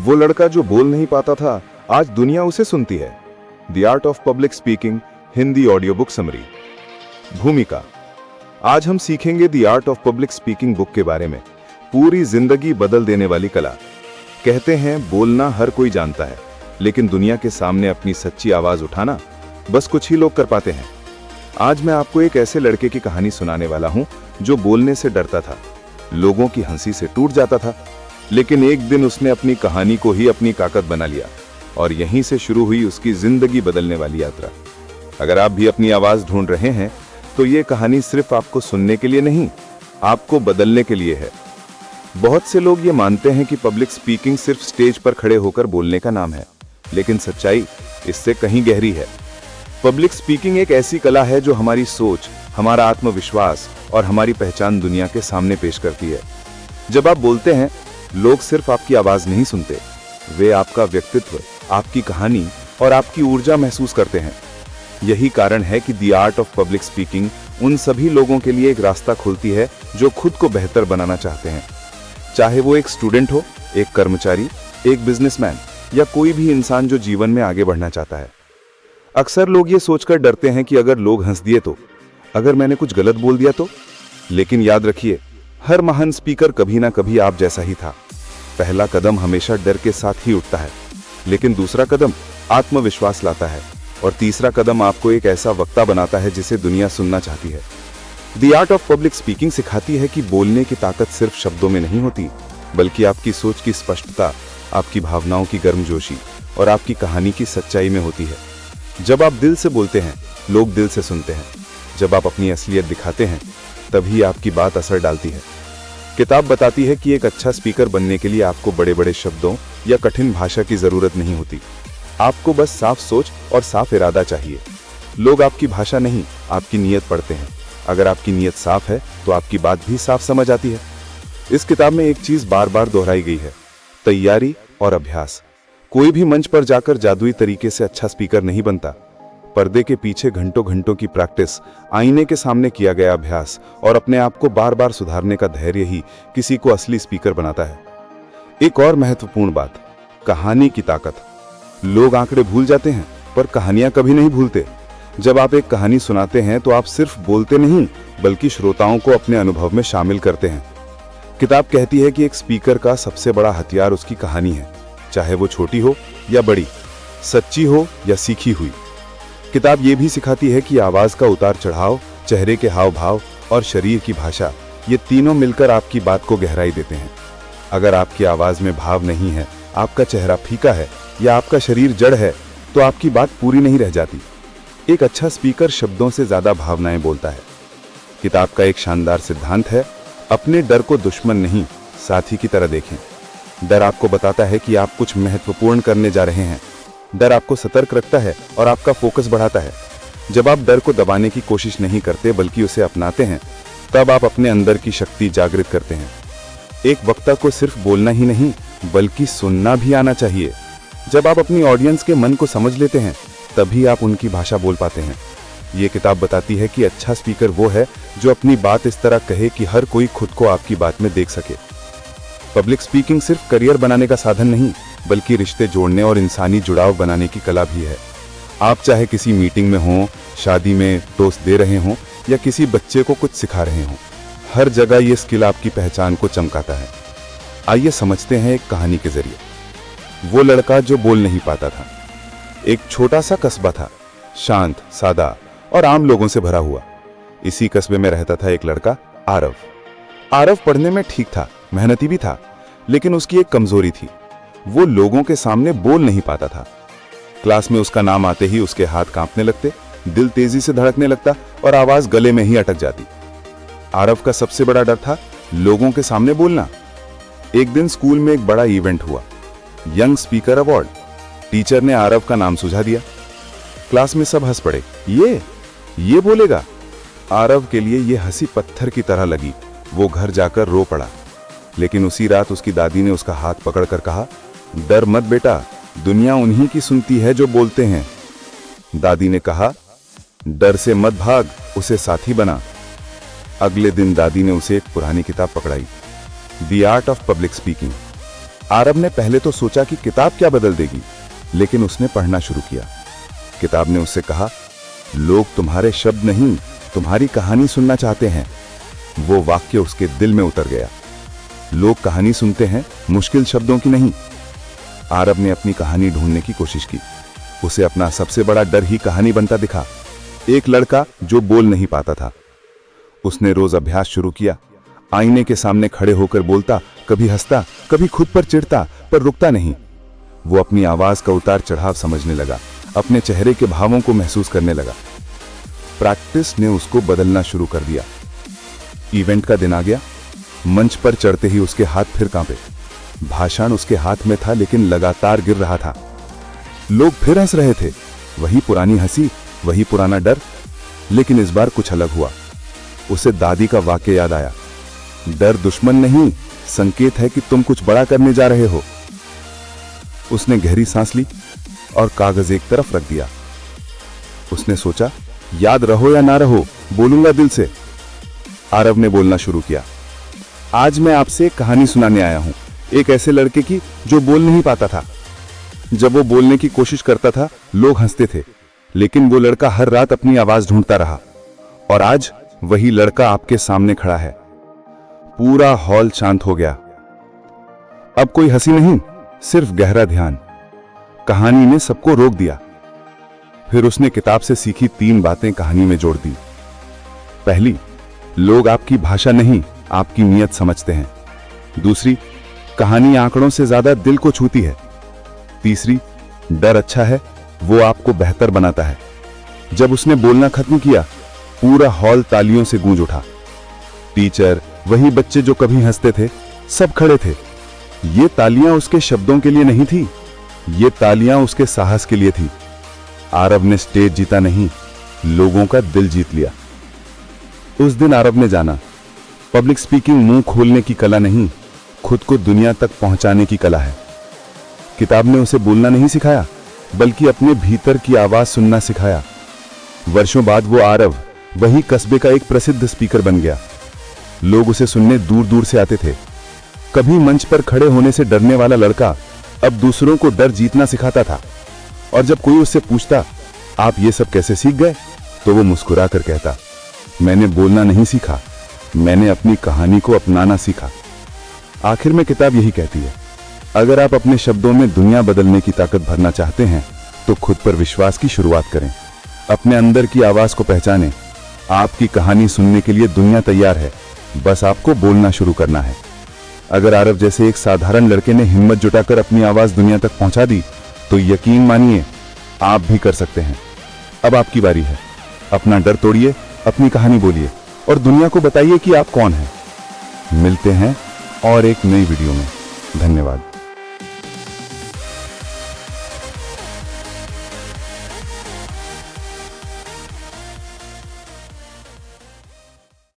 वो लड़का जो बोल नहीं पाता था, आज दुनिया उसे सुनती है। The art of public speaking Hindi audio book summary. भूमिका। आज हम सीखेंगे the art of public speaking book के बारे में। पूरी जिंदगी बदल देने वाली कला। कहते हैं बोलना हर कोई जानता है, लेकिन दुनिया के सामने अपनी सच्ची आवाज उठाना बस कुछ ही लोग कर पाते हैं। आज मैं आपको एक ऐसे लड़के की कहानी सुनाने वाला हूं जो बोलने से डरता था, लोगों की हंसी से टूट जाता था, लेकिन एक दिन उसने अपनी कहानी को ही अपनी ताकत बना लिया और यहीं से शुरू हुई उसकी जिंदगी बदलने वाली यात्रा। अगर आप भी अपनी आवाज ढूंढ रहे हैं तो ये कहानी सिर्फ आपको सुनने के लिए नहीं, आपको बदलने के लिए है। बहुत से लोग ये मानते हैं कि पब्लिक स्पीकिंग सिर्फ स्टेज पर खड़े होकर बोलने का नाम है, लेकिन सच्चाई इससे कहीं गहरी है। पब्लिक स्पीकिंग एक ऐसी कला है जो हमारी सोच, हमारा आत्मविश्वास और हमारी पहचान दुनिया के सामने पेश करती है। जब आप बोलते हैं, लोग सिर्फ आपकी आवाज नहीं सुनते, वे आपका व्यक्तित्व, आपकी कहानी और आपकी ऊर्जा महसूस करते हैं। यही कारण है कि the art of public speaking उन सभी लोगों के लिए एक रास्ता खोलती है जो खुद को बेहतर बनाना चाहते हैं। चाहे वो एक स्टूडेंट हो, एक कर्मचारी, एक बिजनेसमैन या कोई भी इंसान जो जीवन में आगे बढ़ना चाहता है। अक्सर लोग ये सोचकर डरते हैं कि अगर लोग हंस दिए तो, अगर मैंने कुछ गलत बोल दिया तो। लेकिन याद रखिए, हर महान स्पीकर कभी ना कभी आप जैसा ही था। पहला कदम हमेशा डर के साथ ही उठता है, लेकिन दूसरा कदम आत्मविश्वास लाता है और तीसरा कदम आपको एक ऐसा वक्ता बनाता है जिसे दुनिया सुनना चाहती है। The art of public speaking सिखाती है कि बोलने की ताकत सिर्फ शब्दों में नहीं होती, बल्कि आपकी सोच की स्पष्टता, आपकी भावनाओं की गर्मजोशी और आपकी कहानी की सच्चाई में होती है। जब आप दिल से बोलते हैं, लोग दिल से सुनते हैं। जब आप अपनी असलियत दिखाते हैं, तभी आपकी बात असर डालती है। किताब बताती है कि एक अच्छा स्पीकर बनने के लिए आपको बड़े बड़े शब्दों या कठिन भाषा की जरूरत नहीं होती। आपको बस साफ सोच और साफ इरादा चाहिए। लोग आपकी भाषा नहीं, आपकी नीयत पढ़ते हैं। अगर आपकी नीयत साफ है तो आपकी बात भी साफ समझ आती है। इस किताब में एक चीज बार बार दोहराई गई है, तैयारी और अभ्यास। कोई भी मंच पर जाकर जादुई तरीके से अच्छा स्पीकर नहीं बनता। पर्दे के पीछे घंटों घंटों की प्रैक्टिस, आईने के सामने किया गया अभ्यास और अपने आप को बार बार सुधारने का धैर्य ही किसी को असली स्पीकर बनाता है। एक और महत्वपूर्ण बात, कहानी की ताकत। लोग आंकड़े भूल जाते हैं, पर कहानियां कभी नहीं भूलते। जब आप एक कहानी सुनाते हैं तो आप सिर्फ बोलते नहीं, बल्कि श्रोताओं को अपने अनुभव में शामिल करते हैं। किताब कहती है कि एक स्पीकर का सबसे बड़ा हथियार उसकी कहानी है, चाहे वो छोटी हो या बड़ी, सच्ची हो या सीखी हुई। किताब ये भी सिखाती है कि आवाज का उतार चढ़ाव, चेहरे के हाव भाव और शरीर की भाषा, ये तीनों मिलकर आपकी बात को गहराई देते हैं। अगर आपकी आवाज में भाव नहीं है, आपका चेहरा फीका है या आपका शरीर जड़ है, तो आपकी बात पूरी नहीं रह जाती। एक अच्छा स्पीकर शब्दों से ज्यादा भावनाएं बोलता है। किताब का एक शानदार सिद्धांत है, अपने डर को दुश्मन नहीं, साथी की तरह देखें। डर आपको बताता है कि आप कुछ महत्वपूर्ण करने जा रहे हैं। डर आपको सतर्क रखता है और आपका फोकस बढ़ाता है। जब आप डर को दबाने की कोशिश नहीं करते बल्कि उसे अपनाते हैं, तब आप अपने अंदर की शक्ति जागृत करते हैं। एक वक्ता को सिर्फ बोलना ही नहीं, बल्कि सुनना भी आना चाहिए। जब आप अपनी ऑडियंस के मन को समझ लेते हैं, तभी आप उनकी भाषा बोल पाते हैं। ये किताब बताती है कि अच्छा स्पीकर वो है जो अपनी बात इस तरह कहे कि हर कोई खुद को आपकी बात में देख सके। पब्लिक स्पीकिंग सिर्फ करियर बनाने का साधन नहीं, बल्कि रिश्ते जोड़ने और इंसानी जुड़ाव बनाने की कला भी है। आप चाहे किसी मीटिंग में हों, शादी में टोस्ट दे रहे हों या किसी बच्चे को कुछ सिखा रहे हों, हर जगह ये स्किल आपकी पहचान को चमकाता है। आइए समझते हैं एक कहानी के जरिए। वो लड़का जो बोल नहीं पाता था। एक छोटा सा कस्बा था, शांत, सादा और आम लोगों से भरा हुआ। इसी कस्बे में रहता था एक लड़का, आरव। आरव पढ़ने में ठीक था, मेहनती भी था, लेकिन उसकी एक कमजोरी थी, वो लोगों के सामने बोल नहीं पाता था। क्लास में उसका नाम आते ही उसके हाथ कांपने लगते, दिल तेजी से धड़कने लगता और आवाज गले में ही अटक जाती। आरव का सबसे बड़ा डर था लोगों के सामने बोलना। एक दिन स्कूल में एक बड़ा इवेंट हुआ, यंग स्पीकर अवार्ड। टीचर ने आरव का नाम सुझा दिया। क्लास में सब हंस पड़े, ये बोलेगा। आरव के लिए ये हंसी पत्थर की तरह लगी। वो घर जाकर रो पड़ा। लेकिन उसी रात उसकी दादी ने उसका हाथ पकड़कर कहा, डर मत बेटा, दुनिया उन्हीं की सुनती है जो बोलते हैं। दादी ने कहा, डर से मत भाग, उसे साथी बना। अगले दिन दादी ने उसे एक पुरानी किताब पकड़ाई, the art of public speaking. Aarav ने पहले तो सोचा कि किताब क्या बदल देगी, लेकिन उसने पढ़ना शुरू किया। किताब ने उससे कहा, लोग तुम्हारे शब्द नहीं, तुम्हारी कहानी सुनना चाहते हैं। वो वाक्य उसके दिल में उतर गया। लोग कहानी सुनते हैं, मुश्किल शब्दों की नहीं। आरब ने अपनी कहानी ढूंढने की कोशिश की। उसे अपना सबसे बड़ा डर ही कहानी बनता दिखा। एक लड़का जो बोल नहीं पाता था। उसने रोज अभ्यास शुरू किया। आईने के सामने खड़े होकर बोलता, कभी हंसता, कभी खुद पर चिढ़ता, पर रुकता नहीं। वो अपनी आवाज का उतार चढ़ाव समझने लगा, अपने चेहरे के भावों को महसूस करने लगा। प्रैक्टिस ने उसको बदलना शुरू कर दिया। इवेंट का दिन आ गया। मंच पर चढ़ते ही उसके हाथ फिर कांपे। भाषण उसके हाथ में था, लेकिन लगातार गिर रहा था। लोग फिर हंस रहे थे। वही पुरानी हंसी, वही पुराना डर, लेकिन इस बार कुछ अलग हुआ। उसे दादी का वाक्य याद आया, डर दुश्मन नहीं, संकेत है कि तुम कुछ बड़ा करने जा रहे हो। उसने गहरी सांस ली और कागज एक तरफ रख दिया। उसने सोचा, याद रहो या ना रहो, बोलूंगा दिल से। आरब ने बोलना शुरू किया। आज मैं आपसे एक कहानी सुनाने आया हूं, एक ऐसे लड़के की जो बोल नहीं पाता था। जब वो बोलने की कोशिश करता था, लोग हंसते थे, लेकिन वो लड़का हर रात अपनी आवाज ढूंढता रहा। और आज वही लड़का आपके सामने खड़ा है। पूरा हॉल शांत हो गया। अब कोई हंसी नहीं, सिर्फ गहरा ध्यान। कहानी ने सबको रोक दिया। फिर उसने किताब से सीखी 3 बातें कहानी में जोड़ दी। पहली, लोग आपकी भाषा नहीं, आपकी नीयत समझते हैं। दूसरी, कहानी आंकड़ों से ज्यादा दिल को छूती है। तीसरी, डर अच्छा है, वो आपको बेहतर बनाता है। जब उसने बोलना खत्म किया, पूरा हॉल तालियों से गूंज उठा। टीचर, वही बच्चे जो कभी हंसते थे, सब खड़े थे। ये तालियां उसके शब्दों के लिए नहीं थी, ये तालियां उसके साहस के लिए थी। आरब ने स्टेज जीता नहीं, लोगों का दिल जीत लिया। उस दिन आरब ने जाना, पब्लिक स्पीकिंग मुंह खोलने की कला नहीं, खुद को दुनिया तक पहुंचाने की कला है। किताब ने उसे बोलना नहीं सिखाया, बल्कि अपने भीतर की आवाज सुनना सिखाया। वर्षों बाद वो आरब वही कस्बे का एक प्रसिद्ध स्पीकर बन गया। लोग उसे सुनने दूर दूर से आते थे। कभी मंच पर खड़े होने से डरने वाला लड़का अब दूसरों को डर जीतना सिखाता था। और जब कोई उससे पूछता, आप ये सब कैसे सीख गए, तो वो मुस्कुरा कर कहता, मैंने बोलना नहीं सीखा, मैंने अपनी कहानी को अपनाना सीखा। आखिर में किताब यही कहती है, अगर आप अपने शब्दों में दुनिया बदलने की ताकत भरना चाहते हैं, तो खुद पर विश्वास की शुरुआत करें। अपने अंदर की आवाज को पहचानें। आपकी कहानी सुनने के लिए दुनिया तैयार है, बस आपको बोलना शुरू करना है। अगर आरब जैसे एक साधारण लड़के ने हिम्मत जुटाकर अपनी आवाज दुनिया तक पहुंचा दी, तो यकीन मानिए आप भी कर सकते हैं। अब आपकी बारी है। अपना डर तोड़िए, अपनी कहानी बोलिए और दुनिया को बताइए कि आप कौन हैं। मिलते हैं और एक नई वीडियो में। धन्यवाद।